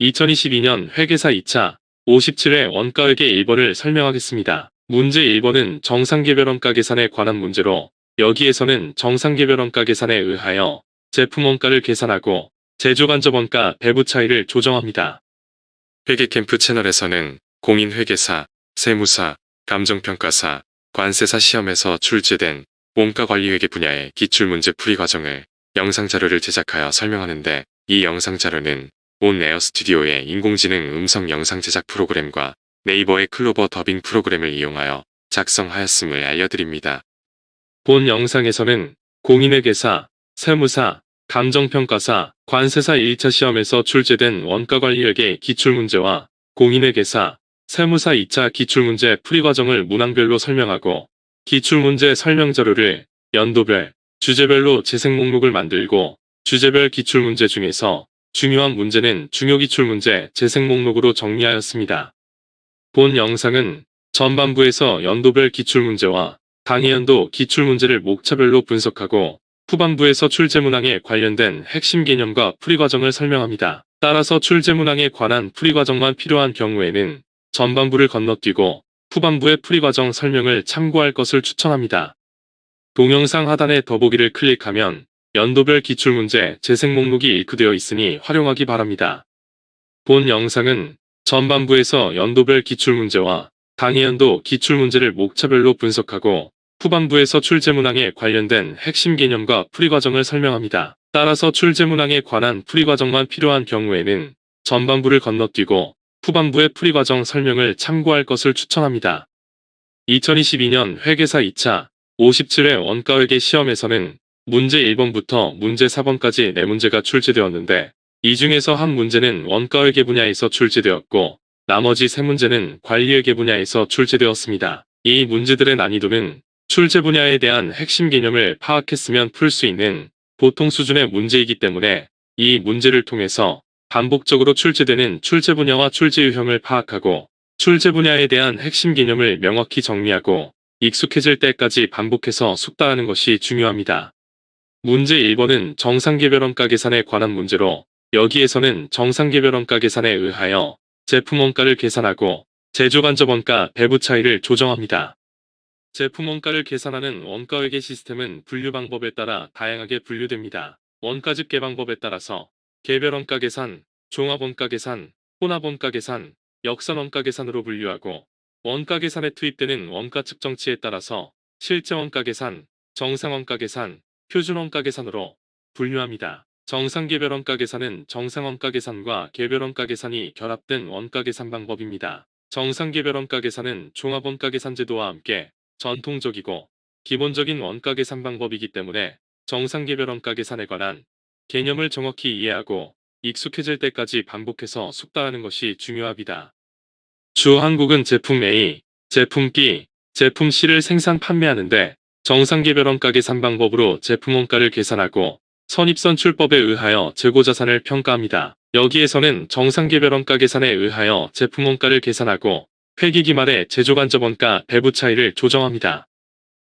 2022년 회계사 2차 57회 원가회계 1번을 설명하겠습니다. 문제 1번은 정상개별원가 계산에 관한 문제로 여기에서는 정상개별원가 계산에 의하여 제품 원가를 계산하고 제조간접원가 배부 차이를 조정합니다. 회계캠프 채널에서는 공인회계사, 세무사, 감정평가사, 관세사 시험에서 출제된 원가관리회계 분야의 기출문제 풀이 과정을 영상자료를 제작하여 설명하는데, 이 영상자료는 온 에어 스튜디오의 인공지능 음성 영상 제작 프로그램과 네이버의 클로버 더빙 프로그램을 이용하여 작성하였음을 알려드립니다. 본 영상에서는 공인회계사, 세무사, 감정평가사, 관세사 1차 시험에서 출제된 원가관리회계 기출문제와 공인회계사, 세무사 2차 기출문제 풀이 과정을 문항별로 설명하고, 기출문제 설명자료를 연도별, 주제별로 재생 목록을 만들고 주제별 기출문제 중에서 중요한 문제는 중요기출문제 재생 목록으로 정리하였습니다. 본 영상은 전반부에서 연도별 기출문제와 당해연도 기출문제를 목차별로 분석하고 후반부에서 출제문항에 관련된 핵심 개념과 풀이과정을 설명합니다. 따라서 출제문항에 관한 풀이과정만 필요한 경우에는 전반부를 건너뛰고 후반부의 풀이과정 설명을 참고할 것을 추천합니다. 동영상 하단의 더보기를 클릭하면 연도별 기출문제 재생 목록이 일크되어 있으니 활용하기 바랍니다. 본 영상은 전반부에서 연도별 기출문제와 당해연도 기출문제를 목차별로 분석하고 후반부에서 출제문항에 관련된 핵심 개념과 풀이과정을 설명합니다. 따라서 출제문항에 관한 풀이과정만 필요한 경우에는 전반부를 건너뛰고 후반부의 풀이과정 설명을 참고할 것을 추천합니다. 2022년 회계사 2차 57회 원가회계 시험에서는 문제 1번부터 문제 4번까지 4문제가 출제되었는데, 이 중에서 한 문제는 원가회계 분야에서 출제되었고 나머지 3문제는 관리회계 분야에서 출제되었습니다. 이 문제들의 난이도는 출제 분야에 대한 핵심 개념을 파악했으면 풀 수 있는 보통 수준의 문제이기 때문에 이 문제를 통해서 반복적으로 출제되는 출제 분야와 출제 유형을 파악하고 출제 분야에 대한 핵심 개념을 명확히 정리하고 익숙해질 때까지 반복해서 숙달하는 것이 중요합니다. 문제 1번은 정상개별원가 계산에 관한 문제로 여기에서는 정상개별원가 계산에 의하여 제품 원가를 계산하고 제조간접원가 배부 차이를 조정합니다. 제품 원가를 계산하는 원가회계 시스템은 분류 방법에 따라 다양하게 분류됩니다. 원가집 계방법에 따라서 개별원가 계산, 종합원가 계산, 혼합원가 계산, 역산원가 계산으로 분류하고, 원가 계산에 투입되는 원가 측정치에 따라서 실제원가 계산, 정상원가 계산, 표준원가 계산으로 분류합니다. 정상개별원가 계산은 정상원가 계산과 개별원가 계산이 결합된 원가 계산 방법입니다. 정상개별원가 계산은 종합원가 계산 제도와 함께 전통적이고 기본적인 원가 계산 방법이기 때문에 정상개별원가 계산에 관한 개념을 정확히 이해하고 익숙해질 때까지 반복해서 숙달하는 것이 중요합니다. 주한국은 제품 A, 제품 B, 제품 C를 생산 판매하는데 정상개별원가 계산 방법으로 제품 원가를 계산하고 선입선출법에 의하여 재고자산을 평가합니다. 여기에서는 정상개별원가 계산에 의하여 제품 원가를 계산하고 회계기 말에 제조간접원가 배부 차이를 조정합니다.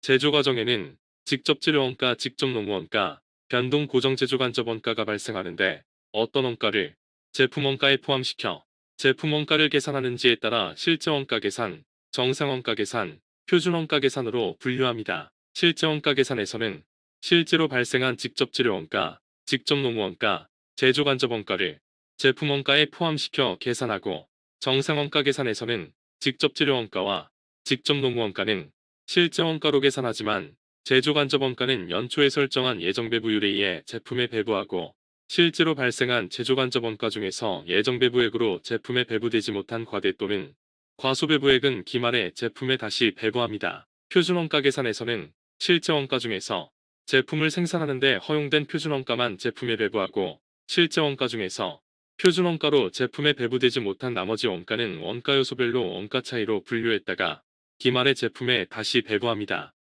제조 과정에는 직접 재료원가, 직접 농무원가, 변동 고정 제조간접원가가 발생하는데 어떤 원가를 제품 원가에 포함시켜 제품 원가를 계산하는지에 따라 실제원가 계산, 정상원가 계산, 표준원가 계산으로 분류합니다. 실제원가 계산에서는 실제로 발생한 직접 재료원가, 직접 농무원가, 제조간접원가를 제품 원가에 포함시켜 계산하고, 정상원가 계산에서는 직접 재료원가와 직접 농무원가는 실제원가로 계산하지만 제조간접원가는 연초에 설정한 예정배부율에 의해 제품에 배부하고, 실제로 발생한 제조간접원가 중에서 예정배부액으로 제품에 배부되지 못한 과대 또는 과소배부액은 기말에 제품에 다시 배부합니다. 표준원가 계산에서는 실제원가 중에서 제품을 생산하는 데 허용된 표준원가만 제품에 배부하고, 실제원가 중에서 표준원가로 제품에 배부되지 못한 나머지 원가는 원가요소별로 원가 차이로 분류했다가 기말에 제품에 다시 배부합니다.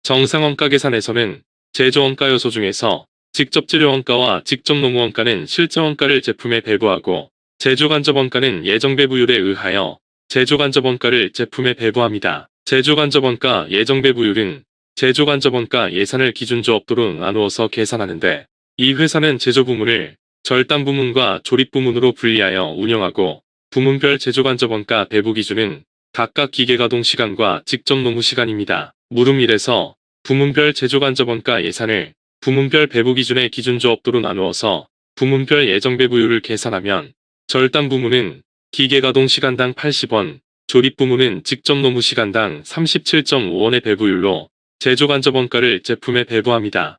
정상원가 계산에서는 제조원가 요소 중에서 직접 재료원가와 직접 농무원가는 실제원가를 제품에 배부하고, 제조간접원가는 예정배부율에 의하여 제조간접원가를 제품에 배부합니다. 제조간접원가 예정배부율은 제조간접원가 예산을 기준조 업도로 나누어서 계산하는데, 이 회사는 제조부문을 절단 부문과 조립 부문으로 분리하여 운영하고 부문별 제조간접원가 배부 기준은 각각 기계가동 시간과 직접 노무 시간입니다. 물음 1에서 부문별 제조간접원가 예산을 부문별 배부 기준의 기준조업도로 나누어서 부문별 예정배부율을 계산하면 절단 부문은 기계가동 시간당 80원, 조립 부문은 직접 노무 시간당 37.5원의 배부율로 제조간접원가를 제품에 배부합니다.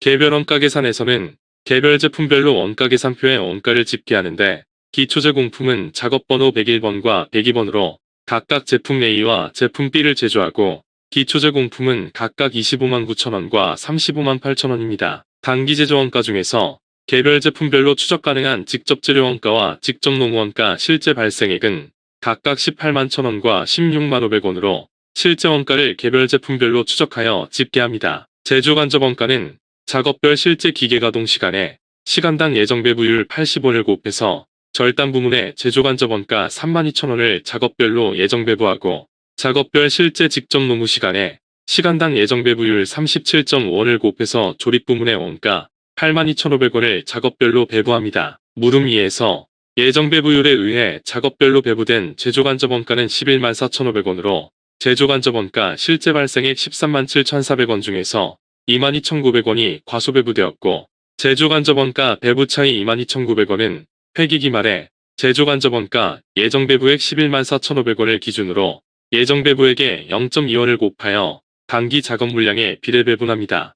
개별 원가 계산에서는 개별 제품별로 원가 계산표에 원가를 집계하는데 기초제공품은 작업번호 101번과 102번으로 각각 제품 A와 제품 B를 제조하고 기초제공품은 각각 25만 9천원과 35만 8천원입니다. 단기 제조원가 중에서 개별 제품별로 추적 가능한 직접 재료원가와 직접 노무원가 실제 발생액은 각각 18만 1천원과 16만 500원으로 실제 원가를 개별 제품별로 추적하여 집계합니다. 제조간접원가는 작업별 실제 기계가동 시간에 시간당 예정배부율 80원을 곱해서 절단 부문의 제조간접원가 32,000원을 작업별로 예정배부하고 작업별 실제 직접 노무 시간에 시간당 예정배부율 37.5원을 곱해서 조립 부문의 원가 82,500원을 작업별로 배부합니다. 물음 2에서 예정배부율에 의해 작업별로 배부된 제조간접원가는 11만 4,500원으로 제조간접원가 실제 발생액 13만 7,400원 중에서 22,900원이 과소배부되었고 제조간접원가 배부차이 22,900원은 회기기 말에 제조간접원가 예정배부액 11만 4,500원을 기준으로 예정배부액에 0.2원을 곱하여 단기 작업물량에 비례배분합니다.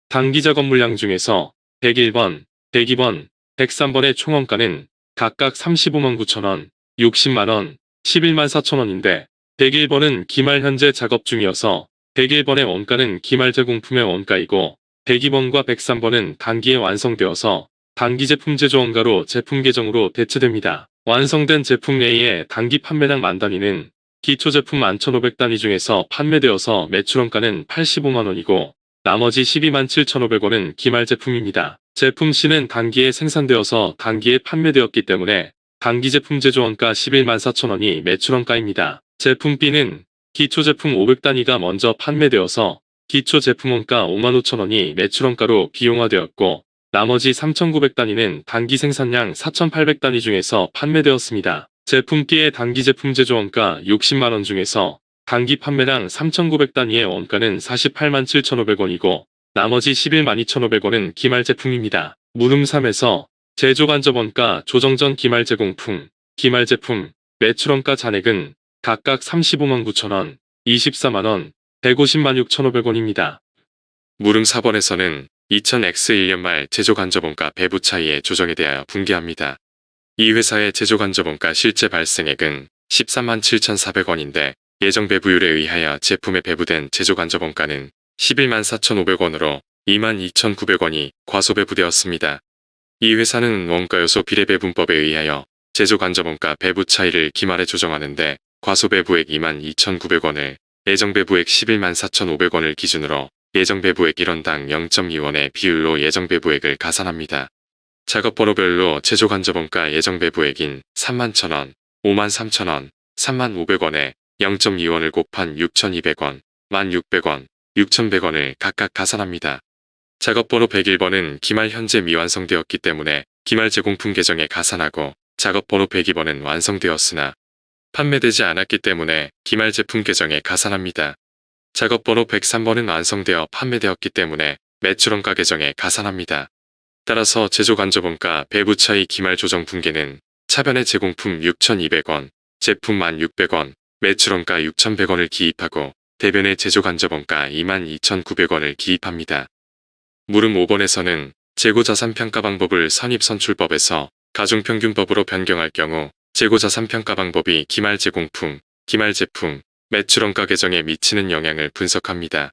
단기 작업물량 중에서 101번, 102번, 103번의 총원가는 각각 35만 9천원, 60만원, 11만 4천원인데 101번은 기말 현재 작업 중이어서 101번의 원가는 기말 제공품의 원가이고 102번과 103번은 단기에 완성되어서 단기 제품 제조 원가로 제품 계정으로 대체됩니다. 완성된 제품 A의 단기 판매량 만 단위는 기초 제품 11,500단위 중에서 판매되어서 매출원가는 85만원이고 나머지 12만 7,500원은 기말 제품입니다. 제품 C는 단기에 생산되어서 단기에 판매되었기 때문에 단기 제품 제조 원가 11만 4천원이 매출원가입니다. 제품 B는 기초 제품 500단위가 먼저 판매되어서 기초 제품 원가 5만 5천원이 매출원가로 비용화되었고 나머지 3,900단위는 단기 생산량 4,800단위 중에서 판매되었습니다. 제품 B의 단기 제품 제조 원가 60만원 중에서 단기 판매량 3,900단위의 원가는 48만 7,500원이고 나머지 11만 2,500원은 기말 제품입니다. 물음 3에서 제조간접원가 조정 전 기말 제공품, 기말 제품, 매출원가 잔액은 각각 35만 9천원, 24만원, 150만 6,500원입니다. 물음 4번에서는 2000X1년 말 제조간접원가 배부 차이의 조정에 대하여 분개합니다. 이 회사의 제조간접원가 실제 발생액은 13만 7,400원인데 예정 배부율에 의하여 제품에 배부된 제조간접원가는 11만 4,500원으로 2만 2,900원이 과소배부되었습니다. 이 회사는 원가요소 비례배분법에 의하여 제조간접원가 배부 차이를 기말에 조정하는데 과소배부액 2만 2,900원을 예정배부액 11만 4,500원을 기준으로 예정배부액 1원당 0.2원의 비율로 예정배부액을 가산합니다. 작업번호별로 제조간접원가 예정배부액인 3만 1,000원, 5만 3,000원, 3만 500원에 0.2원을 곱한 6,200원, 1,600원, 6,100원을 각각 가산합니다. 작업번호 101번은 기말 현재 미완성되었기 때문에 기말 제공품 계정에 가산하고 작업번호 102번은 완성되었으나 판매되지 않았기 때문에 기말 제품 계정에 가산합니다. 작업번호 103번은 완성되어 판매되었기 때문에 매출원가 계정에 가산합니다. 따라서 제조간접원가 배부 차이 기말 조정 분계는 차변의 제공품 6,200원, 제품 1,600원, 매출원가 6,100원을 기입하고 대변의 제조간접원가 22,900원을 기입합니다. 물음 5번에서는 재고자산평가 방법을 선입선출법에서 가중평균법으로 변경할 경우 재고자산평가 방법이 기말 제공품, 기말 제품, 매출원가 계정에 미치는 영향을 분석합니다.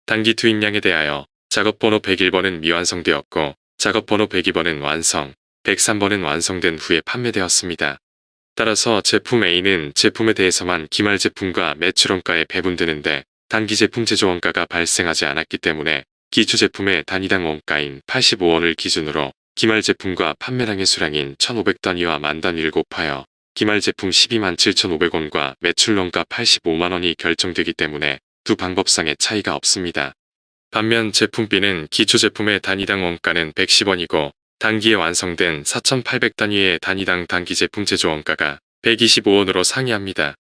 단기 투입량에 대하여 작업번호 101번은 미완성되었고 작업번호 102번은 완성, 103번은 완성된 후에 판매되었습니다. 따라서 제품 A는 제품에 대해서만 기말 제품과 매출원가에 배분되는데 단기 제품 제조원가가 발생하지 않았기 때문에 기초 제품의 단위당 원가인 85원을 기준으로 기말 제품과 판매량의 수량인 1,500단위와 만단위를 곱하여 기말 제품 12만 7,500원과 매출원가 85만원이 결정되기 때문에 두 방법상의 차이가 없습니다. 반면 제품 B는 기초 제품의 단위당 원가는 110원이고 단기에 완성된 4,800단위의 단위당 단기 제품 제조 원가가 125원으로 상이합니다.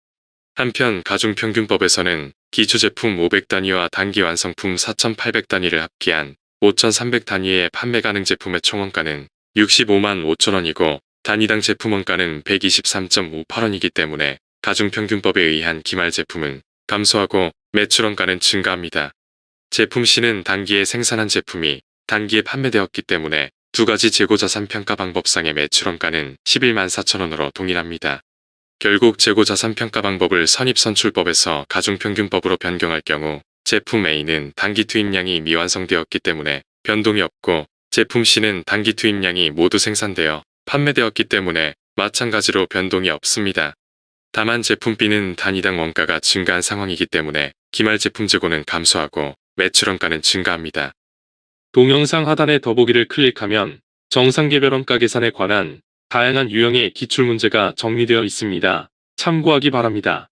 한편 가중평균법에서는 기초제품 500단위와 단기 완성품 4,800단위를 합계한 5,300단위의 판매 가능 제품의 총원가는 65만 5천원이고 단위당 제품 원가는 123.58원이기 때문에 가중평균법에 의한 기말 제품은 감소하고 매출 원가는 증가합니다. 제품 C는 단기에 생산한 제품이 단기에 판매되었기 때문에 두 가지 재고자산 평가 방법상의 매출 원가는 11만 4천원으로 동일합니다. 결국 재고자산 평가 방법을 선입선출법에서 가중평균법으로 변경할 경우 제품 A는 단기 투입량이 미완성되었기 때문에 변동이 없고 제품 C는 단기 투입량이 모두 생산되어 판매되었기 때문에 마찬가지로 변동이 없습니다. 다만 제품 B는 단위당 원가가 증가한 상황이기 때문에 기말 제품 재고는 감소하고 매출 원가는 증가합니다. 동영상 하단의 더보기를 클릭하면 정상개별 원가 계산에 관한 다양한 유형의 기출문제가 정리되어 있습니다. 참고하기 바랍니다.